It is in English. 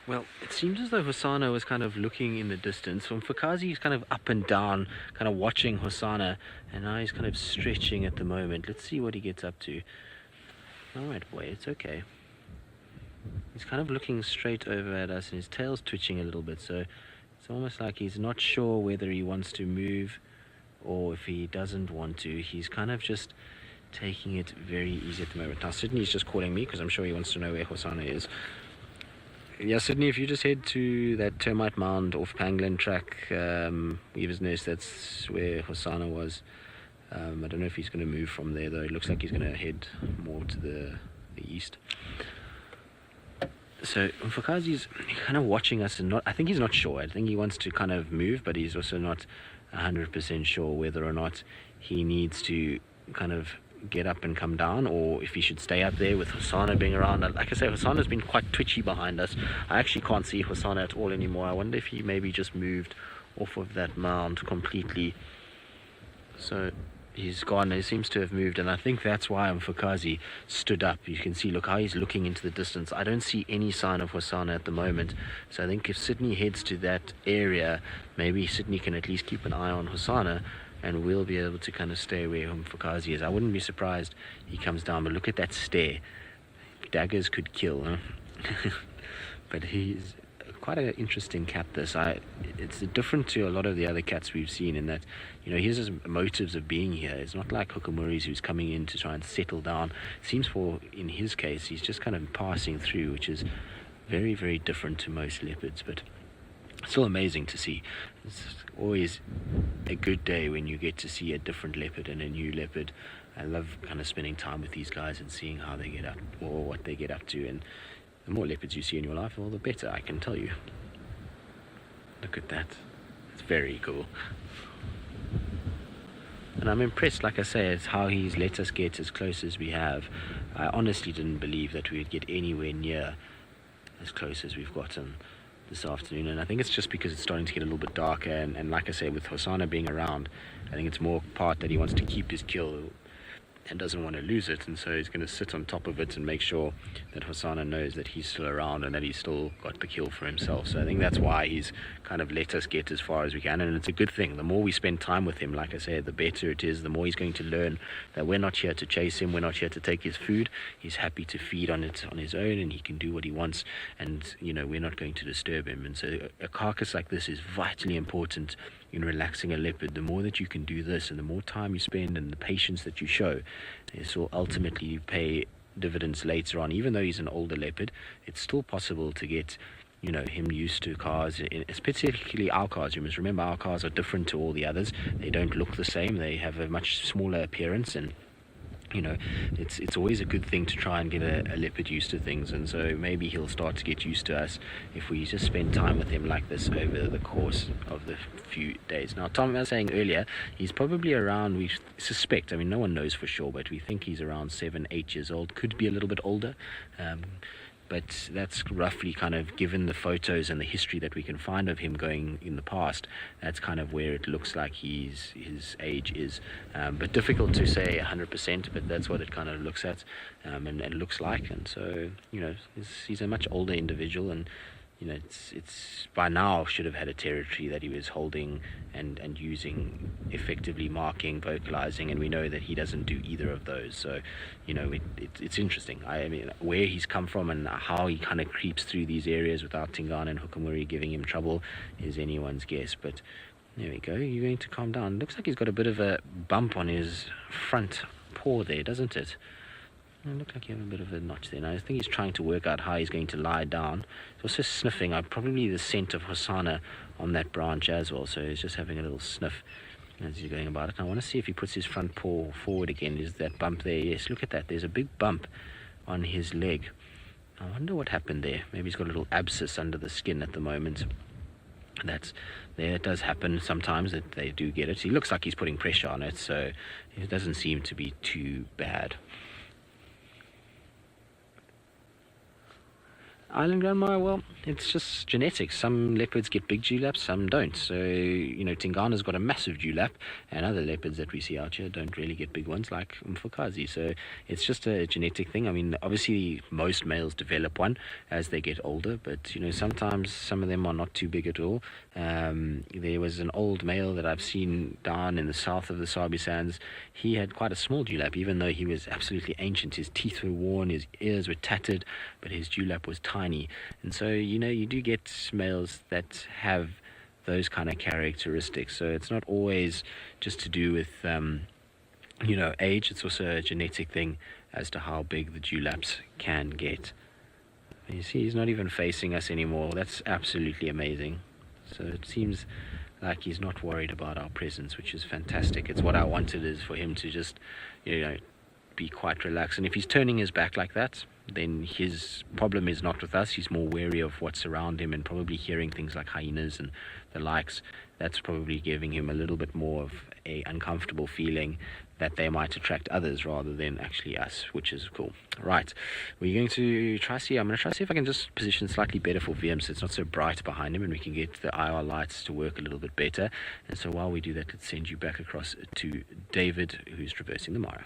Well, it seems as though Hosanna was kind of looking in the distance. Umfocazi is kind of up and down, kind of watching Hosanna, and now he's kind of stretching at the moment. Let's see what he gets up to. All right, boy, it's okay. He's kind of looking straight over at us, and his tail's twitching a little bit, so it's almost like he's not sure whether he wants to move or if he doesn't want to. He's kind of just taking it very easy at the moment. Now, Sydney's just calling me because I'm sure he wants to know where Hosanna is. Yeah, Sydney, if you just head to that termite mound off Pangolin track, Weaver's Nest, that's where Hosanna was. I don't know if he's going to move from there, though. It looks like he's going to head more to the east. So Umfocazi's kind of watching us, and I think he's not sure. I think he wants to kind of move, but he's also not 100% sure whether or not he needs to kind of get up and come down, or if he should stay up there with Hosanna being around. Like I say, Hosanna's been quite twitchy behind us. I actually can't see Hosanna at all anymore. I wonder if he maybe just moved off of that mound completely. So he's gone. He seems to have moved, and I think that's why Umfocazi stood up. You can see, look how he's looking into the distance. I don't see any sign of Hosanna at the moment, so I think if Sydney heads to that area, maybe Sydney can at least keep an eye on Hosanna, and we'll be able to kind of stay where Umfocazi is. I wouldn't be surprised he comes down, but look at that stare. Daggers could kill, huh? But he's quite an interesting cat, this. It's different to a lot of the other cats we've seen in that, you know, he has his motives of being here. It's not like Hukamuri's, who's coming in to try and settle down. It seems in his case, he's just kind of passing through, which is very, very different to most leopards, but still amazing to see. It's always a good day when you get to see a different leopard and a new leopard. I love kind of spending time with these guys and seeing how they get up, or what they get up to, and the more leopards you see in your life, well, the better, I can tell you. Look at that. It's very cool. And I'm impressed, like I say, at how he's let us get as close as we have. I honestly didn't believe that we would get anywhere near as close as we've gotten this afternoon, and I think it's just because it's starting to get a little bit darker, and like I say, with Hosanna being around, I think it's more part that he wants to keep his kill and doesn't want to lose it, and so he's going to sit on top of it and make sure that Hosanna knows that he's still around and that he's still got the kill for himself. So I think that's why he's kind of let us get as far as we can, and it's a good thing. The more we spend time with him, like I said, the better it is. The more he's going to learn that we're not here to chase him, we're not here to take his food. He's happy to feed on it on his own, and he can do what he wants, and you know, we're not going to disturb him. And so a carcass like this is vitally important in relaxing a leopard. The more that you can do this, and the more time you spend and the patience that you show, this will ultimately pay dividends later on. Even though he's an older leopard, it's still possible to get, you know, him used to cars, particularly our cars. You must remember, our cars are different to all the others. They don't look the same. They have a much smaller appearance, and you know, it's always a good thing to try and get a leopard used to things, and so maybe he'll start to get used to us if we just spend time with him like this over the course of the few days. Now, Tom was saying earlier, he's probably around, we suspect, I mean, no one knows for sure, but we think he's around 7-8 years old, could be a little bit older, but that's roughly kind of, given the photos and the history that we can find of him going in the past, that's kind of where it looks like his age is. But difficult to say 100%, but that's what it kind of looks at, and looks like. And so, you know, he's a much older individual, and you know, it's by now should have had a territory that he was holding and using, effectively marking, vocalizing, and we know that he doesn't do either of those. So, you know, it's interesting. I mean, where he's come from and how he kind of creeps through these areas without Tingana and Hukamuri giving him trouble is anyone's guess. But there we go. You're going to calm down. Looks like he's got a bit of a bump on his front paw there, doesn't it? It looks like you have a bit of a notch there. Now, I think he's trying to work out how he's going to lie down. He's also sniffing. Probably the scent of Hosanna on that branch as well. So he's just having a little sniff as he's going about it. Now, I want to see if he puts his front paw forward again. Is that bump there? Yes, look at that. There's a big bump on his leg. I wonder what happened there. Maybe he's got a little abscess under the skin at the moment. That's there. It does happen sometimes that they do get it. He looks like he's putting pressure on it, so it doesn't seem to be too bad. Island Grandma, well, It's just genetics. Some leopards get big dewlaps, some don't. So, Tingana's got a massive dewlap, and other leopards that we see out here don't really get big ones like Umfocazi. So it's just a genetic thing. I mean, obviously, most males develop one as they get older, but, sometimes some of them are not too big at all. There was an old male that I've seen down in the south of the Sabi Sands. He had quite a small dewlap, even though he was absolutely ancient. His teeth were worn, his ears were tattered, but his dewlap was tiny. And so, you do get males that have those kind of characteristics. So it's not always just to do with, age. It's also a genetic thing as to how big the dewlaps can get. And you see, he's not even facing us anymore. That's absolutely amazing. So it seems like he's not worried about our presence, which is fantastic. It's what I wanted, is for him to just, be quite relaxed. And if he's turning his back like that, then his problem is not with us. He's more wary of what's around him, and probably hearing things like hyenas and the likes. That's probably giving him a little bit more of a uncomfortable feeling that they might attract others rather than actually us, which is cool. Right, I'm going to try see if I can just position slightly better for VM so it's not so bright behind him, and we can get the IR lights to work a little bit better. And so while we do that, let's send you back across to David, who's traversing the Mara.